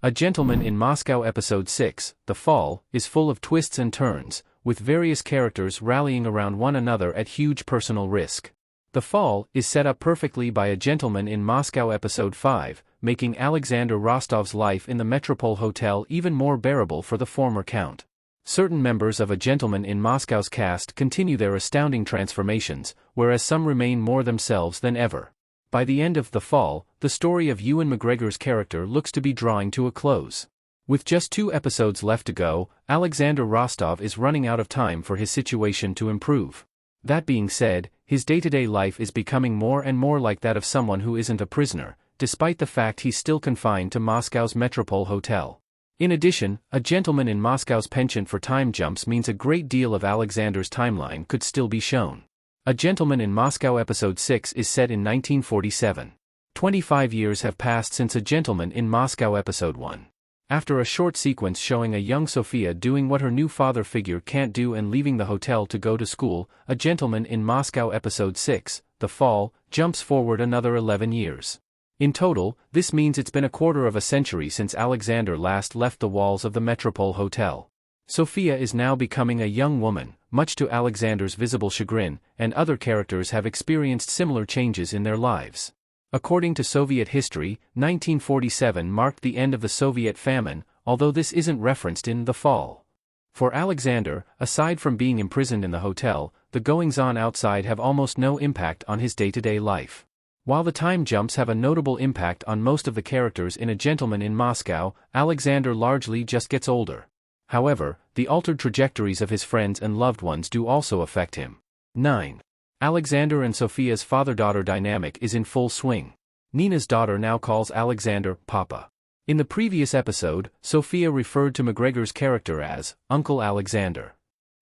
A Gentleman in Moscow Episode 6, The Fall, is full of twists and turns, with various characters rallying around one another at huge personal risk. The Fall is set up perfectly by A Gentleman in Moscow Episode 5, making Alexander Rostov's life in the Metropole Hotel even more bearable for the former Count. Certain members of A Gentleman in Moscow's cast continue their astounding transformations, whereas some remain more themselves than ever. By the end of The Fall, the story of Ewan McGregor's character looks to be drawing to a close. With just 2 episodes left to go, Alexander Rostov is running out of time for his situation to improve. That being said, his day-to-day life is becoming more and more like that of someone who isn't a prisoner, despite the fact he's still confined to Moscow's Metropole Hotel. In addition, A Gentleman in Moscow's penchant for time jumps means a great deal of Alexander's timeline could still be shown. A Gentleman in Moscow Episode 6 is set in 1947. 25 years have passed since A Gentleman in Moscow Episode 1. After a short sequence showing a young Sophia doing what her new father figure can't do and leaving the hotel to go to school, A Gentleman in Moscow Episode 6, The Fall, jumps forward another 11 years. In total, this means it's been a quarter of a century since Alexander last left the walls of the Metropole Hotel. Sophia is now becoming a young woman, much to Alexander's visible chagrin, and other characters have experienced similar changes in their lives. According to Soviet history, 1947 marked the end of the Soviet famine, although this isn't referenced in The Fall. For Alexander, aside from being imprisoned in the hotel, the goings-on outside have almost no impact on his day-to-day life. While the time jumps have a notable impact on most of the characters in A Gentleman in Moscow, Alexander largely just gets older. However, the altered trajectories of his friends and loved ones do also affect him. 9. Alexander and Sophia's father-daughter dynamic is in full swing. Nina's daughter now calls Alexander Papa. In the previous episode, Sophia referred to McGregor's character as Uncle Alexander.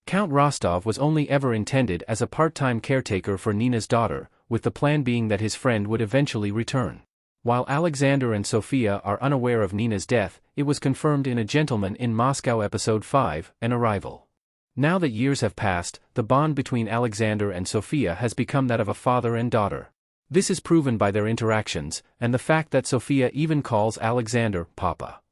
Count Rostov was only ever intended as a part-time caretaker for Nina's daughter, with the plan being that his friend would eventually return. While Alexander and Sophia are unaware of Nina's death, it was confirmed in A Gentleman in Moscow Episode 5, An Arrival. Now that years have passed, the bond between Alexander and Sophia has become that of a father and daughter. This is proven by their interactions, and the fact that Sophia even calls Alexander Papa.